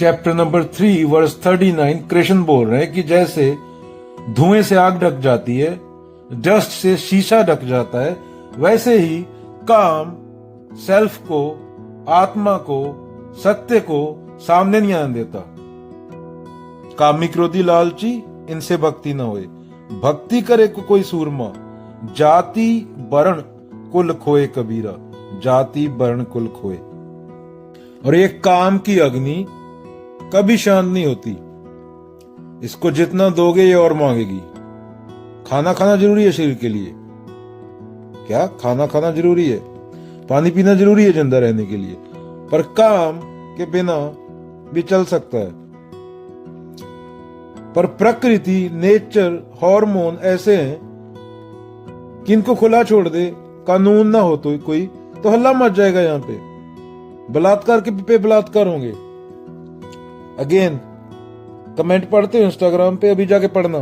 Chapter number 3 verse 39 Krishna बोल रहे हैं कि जैसे धुएं से आग ढक जाती है, डस्ट से शीशा ढक जाता है, वैसे ही काम सेल्फ को, आत्मा को, सत्य को सामने नहीं आने देता। कामी क्रोधी लालची इनसे भक्ति न होए, भक्ति करे कोई सूरमा, जाति वर्ण कुल खोए कबीरा, जाति वर्ण कुल खोए। और ये काम की अग्नि कभी शांत नहीं होती, इसको जितना दोगे ये और मांगेगी। खाना खाना जरूरी है शरीर के लिए, क्या खाना खाना जरूरी है, पानी पीना जरूरी है जिंदा रहने के लिए, पर काम के बिना भी चल सकता है। पर प्रकृति, नेचर, हार्मोन ऐसे हैं कि इनको खुला छोड़ दे, कानून ना हो तो कोई, तो हल्ला मच जाएगा। यहाँ पे बलात्कार के पे बलात्कार होंगे। अगेन कमेंट पढ़ते हो इंस्टाग्राम पे, अभी जाके पढ़ना,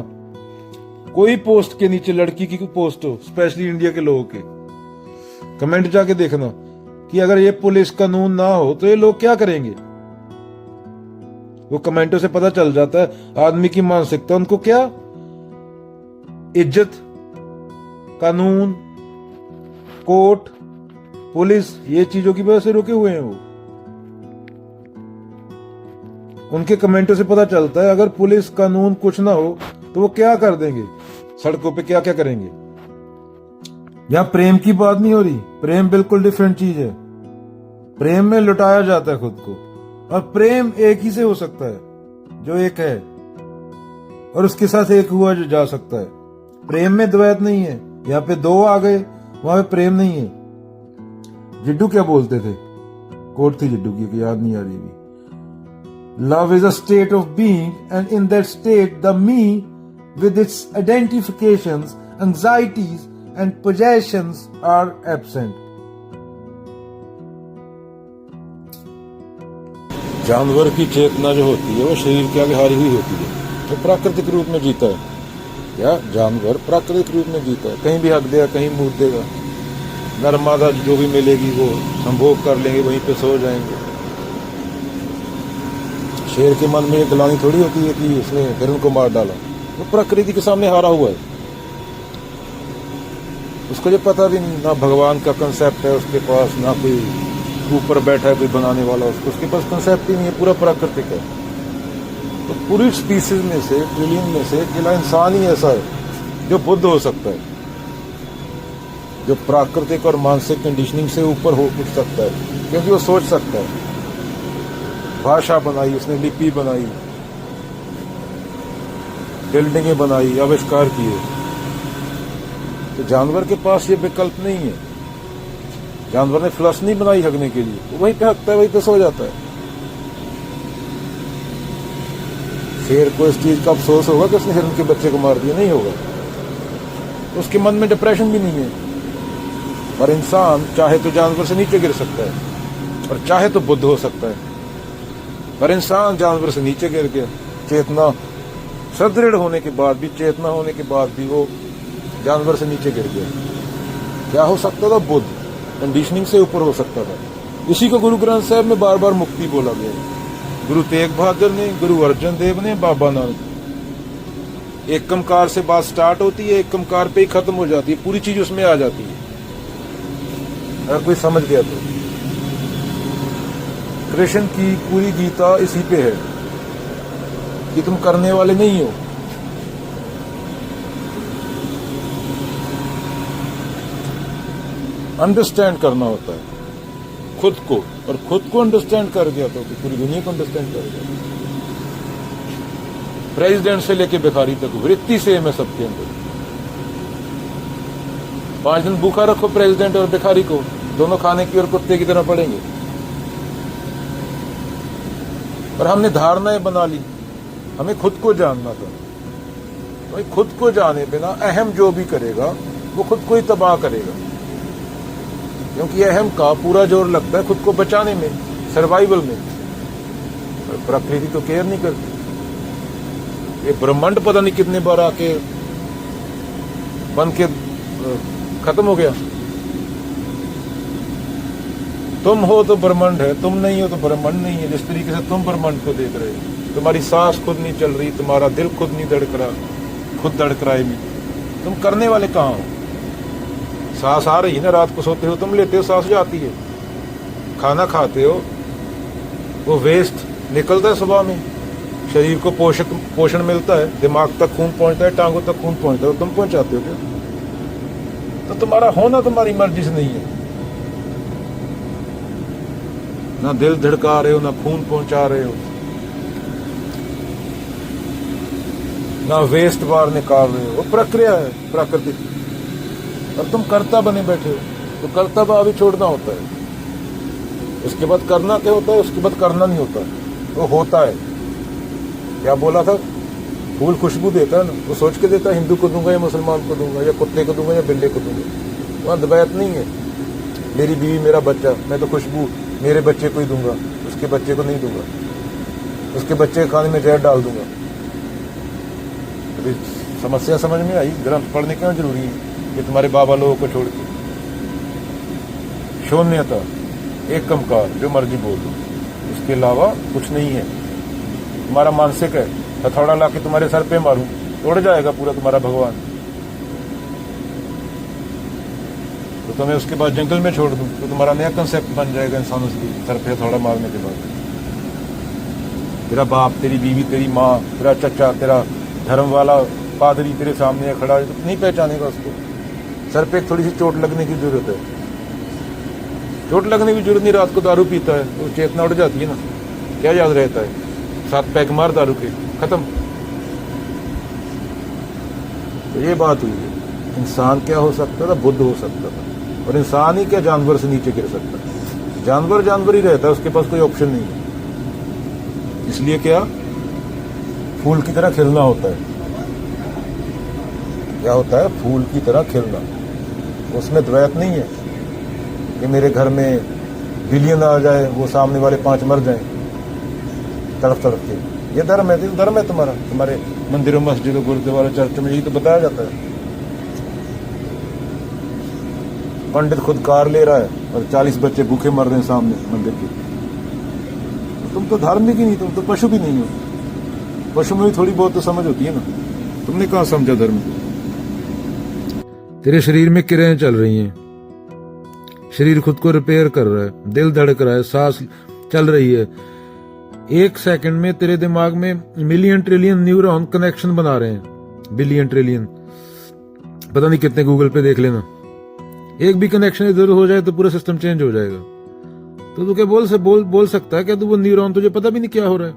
कोई पोस्ट के नीचे लड़की की पोस्ट हो, स्पेशली इंडिया के लोगों के, कमेंट जाके देखना कि अगर ये पुलिस कानून ना हो तो ये लोग क्या करेंगे। वो कमेंटों से पता चल जाता है आदमी की मानसिकता। उनको क्या इज्जत, कानून, कोर्ट, पुलिस, ये चीजों की वजह से रुके हुए हैं वो। उनके कमेंटों से पता चलता है अगर पुलिस कानून कुछ ना हो तो वो क्या कर देंगे, सड़कों पे क्या क्या करेंगे। यहां प्रेम की बात नहीं हो रही, प्रेम बिल्कुल डिफरेंट चीज है। प्रेम में लुटाया जाता है खुद को, और प्रेम एक ही से हो सकता है जो एक है, और उसके साथ एक हुआ जो जा सकता है। प्रेम में द्वैत नहीं है, यहाँ पे दो आ गए, वहां पे प्रेम नहीं है। जिड्डू क्या बोलते थे, कोट थी जिड्डू की, याद नहीं आ रही भी। Love is a state of being and in that state the me with its identifications, anxieties and possessions are absent. जानवर की चेतना जो होती है वो शरीर के आगे हारी हुई होती है, वो तो प्राकृतिक रूप में जीता है। क्या जानवर प्राकृतिक रूप में जीता है, कहीं भी हक देगा, कहीं मुंह देगा, नरमादा जो भी मिलेगी वो संभोग कर लेंगे, वहीं पे सो जाएंगे। शेर के मन में एक ग्लानि थोड़ी होती है कि उसने हिरण को मार डाला, वो प्रकृति के सामने हारा हुआ है। उसको जो पता भी नहीं, ना भगवान का कंसेप्ट है उसके पास, ना कोई ऊपर बैठा है कोई बनाने वाला, उसके पास कंसेप्ट ही नहीं है, पूरा प्राकृतिक है। तो पूरी स्पीसीज में से, ट्रिलियन में से अकेला इंसान ही ऐसा है जो बुद्ध हो सकता है, जो प्राकृतिक और मानसिक कंडीशनिंग से ऊपर हो उठ सकता है, क्योंकि वो सोच सकता है। भाषा बनाई उसने, लिपि बनाई, बिल्डिंगें बनाई, आविष्कार किए। तो जानवर के पास ये विकल्प नहीं है। जानवर ने फ्लश नहीं बनाई हगने के लिए, वो वहीं पे हगता है, वहीं पे सो जाता है। शेर को इस चीज का अफसोस होगा कि उसने हिरण के बच्चे को मार दिया? नहीं होगा। उसके मन में डिप्रेशन भी नहीं है। पर इंसान चाहे तो जानवर से नीचे गिर सकता है, और चाहे तो बुद्ध हो सकता है। पर इंसान जानवर से नीचे गिर गया, चेतना सुदृढ़ होने के बाद भी, चेतना होने के बाद भी वो जानवर से नीचे गिर गया। क्या हो सकता था? बुद्ध, कंडीशनिंग से ऊपर हो सकता था। इसी को गुरु ग्रंथ साहब में बार बार मुक्ति बोला गया है। गुरु तेग बहादुर ने, गुरु अर्जन देव ने, बाबा नानक। एक कमकार से बात स्टार्ट होती है, एक कमकार पे ही खत्म हो जाती है, पूरी चीज उसमें आ जाती है, अगर कोई समझ गया तो। कृष्ण की पूरी गीता इसी पे है कि तुम करने वाले नहीं हो, अंडरस्टैंड करना होता है खुद को, और खुद को अंडरस्टैंड कर गया तो पूरी दुनिया को अंडरस्टैंड कर गया। प्रेसिडेंट से लेके भिखारी तक वृत्ति सेम है सबके अंदर। 5 दिन भूखा रखो प्रेसिडेंट और भिखारी को, दोनों खाने की और कुत्ते की तरह पड़ेंगे। पर हमने धारणाएं बना ली, हमें खुद को जानना था। भाई खुद को जाने बिना अहम जो भी करेगा वो खुद को ही तबाह करेगा, क्योंकि अहम का पूरा जोर लगता है खुद को बचाने में, सर्वाइवल में। प्रकृति तो केयर नहीं करती। ये ब्रह्मांड पता नहीं कितने बार आके बन के खत्म हो गया। तुम हो तो ब्रह्मांड है, तुम नहीं हो तो ब्रह्मांड नहीं है। जिस तरीके से तुम ब्रह्मांड को देख रहे हो, तुम्हारी सांस खुद नहीं चल रही, तुम्हारा दिल खुद नहीं धड़क रहा, खुद धड़क रहा है नहीं, तुम करने वाले कहाँ हो? सांस आ रही है ना, रात को सोते हो तुम, लेते हो सांस जाती है, खाना खाते हो वो वेस्ट निकलता है सुबह में, शरीर को पोषण मिलता है, दिमाग तक खून पहुंचता है, टांगों तक खून पहुंचता है, तुम पहुंचाते हो क्या? तो तुम्हारा होना तुम्हारी मर्जी से नहीं है। ना दिल धड़का रहे हो, ना खून पहुंचा रहे हो, ना वेस्ट बाहर निकाल रहे हो। वो प्रक्रिया है प्राकृतिक, और तुम कर्ता बने बैठे हो। तो कर्तव्य अभी छोड़ना होता है, उसके बाद करना क्या होता है, उसके बाद करना नहीं होता, वो होता है। क्या बोला था, फूल खुशबू देता है ना, वो सोच के देता है हिंदू को दूंगा या मुसलमान को दूंगा या कुत्ते को दूंगा या बिल्ली को दूंगा। वहां द्वैत नहीं है, मेरी बीवी मेरा बच्चा, मैं तो खुशबू मेरे बच्चे को ही दूंगा, उसके बच्चे को नहीं दूंगा, उसके बच्चे के खाने में जहर डाल दूंगा। अभी समस्या समझ में आई? ग्रंथ पढ़ने क्यों जरूरी है कि तुम्हारे बाबा लोगों को छोड़ के? शून्यता, एक कमकार, जो मर्जी बोल दो, उसके अलावा कुछ नहीं है। तुम्हारा मानसिक है, हथौड़ा ला के तुम्हारे सर पे मारूं, उड़ जाएगा पूरा तुम्हारा भगवान। तो तुम्हें उसके बाद जंगल में छोड़ दूं तो तुम्हारा नया कंसेप्ट बन जाएगा इंसानों से, सर पे हथौड़ा मारने के बाद। तेरा बाप, तेरी बीवी, तेरी माँ, तेरा चचा, तेरा धर्म वाला पादरी तेरे सामने खड़ा है, तो नहीं पहचानेगा उसको। सर पे थोड़ी सी चोट लगने की जरूरत है, चोट लगने की जरूरत नहीं। रात को दारू पीता है तो चेतना उड़ जाती है ना, क्या याद रहता है? 7 पैक मार दारू के, खत्म। तो ये बात हुई है, इंसान क्या हो सकता था? बुद्ध हो सकता था। और इंसान ही क्या जानवर से नीचे गिर सकता है? जानवर जानवर ही रहता है, उसके पास कोई ऑप्शन नहीं है। इसलिए क्या, फूल की तरह खिलना होता है। क्या होता है? फूल की तरह खिलना। उसमें द्वैत नहीं है कि मेरे घर में बिलियन आ जाए, वो सामने वाले 5 मर जाएं तड़प तड़प के। ये धर्म है, धर्म है तुम्हारा। तुम्हारे मंदिरों, मस्जिदों, गुरुद्वारा, चर्च में यही तो बताया जाता है। पंडित खुद कार ले रहा है और 40 बच्चे भूखे मर रहे हैं सामने मंदिर के। तुम तो धार्मिक ही नहीं, तुम तो पशु भी नहीं हो। पशु में भी थोड़ी बहुत तो समझ होती है ना। तुमने कहाँ समझा धर्म को? तेरे शरीर में किरणें चल रही हैं, शरीर खुद को रिपेयर कर रहा है, दिल धड़क रहा है, सांस चल रही है। 1 सेकंड में तेरे दिमाग में मिलियन ट्रिलियन न्यूरॉन कनेक्शन बना रहे हैं, बिलियन ट्रिलियन, पता नहीं कितने, गूगल पे देख लेना। एक भी कनेक्शन इधर हो जाए तो पूरा सिस्टम चेंज हो जाएगा। तो तू क्या बोल सकता है क्या? तू वो न्यूरॉन, तुझे पता भी नहीं क्या हो रहा है।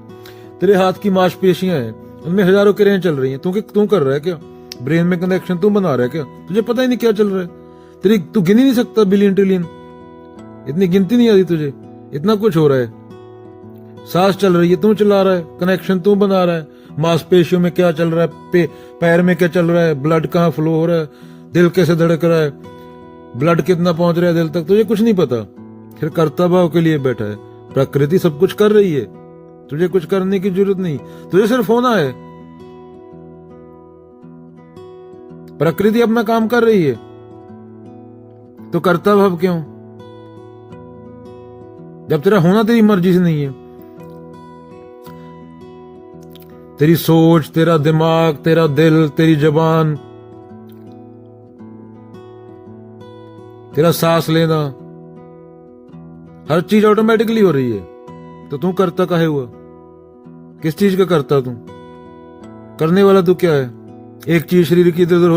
तेरे हाथ की मांसपेशियां हैं, उनमें हजारों किरणें चल रही हैं। तू कर रहा है क्या? ब्रेन में कनेक्शन तू बना रहा है क्या? तुझे पता ही नहीं क्या चल रहा है। तू गिन ही नहीं सकता बिलियन ट्रिलियन, इतनी गिनती नहीं आती तुझे। इतना कुछ हो रहा है। सांस चल रही है, तू चला रहा है, कनेक्शन तू बना रहा है। मांसपेशियों में क्या चल रहा है, पैर में क्या चल रहा है, ब्लड कहाँ फ्लो हो रहा है, दिल कैसे धड़क रहा है, ब्लड कितना पहुंच रहा है दिल तक, तुझे कुछ नहीं पता। फिर कर्ता भाव के लिए बैठा है। प्रकृति सब कुछ कर रही है, तुझे कुछ करने की जरूरत नहीं, तुझे सिर्फ होना है। प्रकृति अपना काम कर रही है, तो कर्ता भाव क्यों? जब तेरा होना तेरी मर्जी से नहीं है। तेरी सोच, तेरा दिमाग, तेरा दिल, तेरी जबान, तेरा सांस लेना, हर चीज ऑटोमेटिकली हो रही है। तो तू करता काहे हुआ? किस चीज का करता तू? करने वाला तू क्या है? एक चीज शरीर की इधर उधर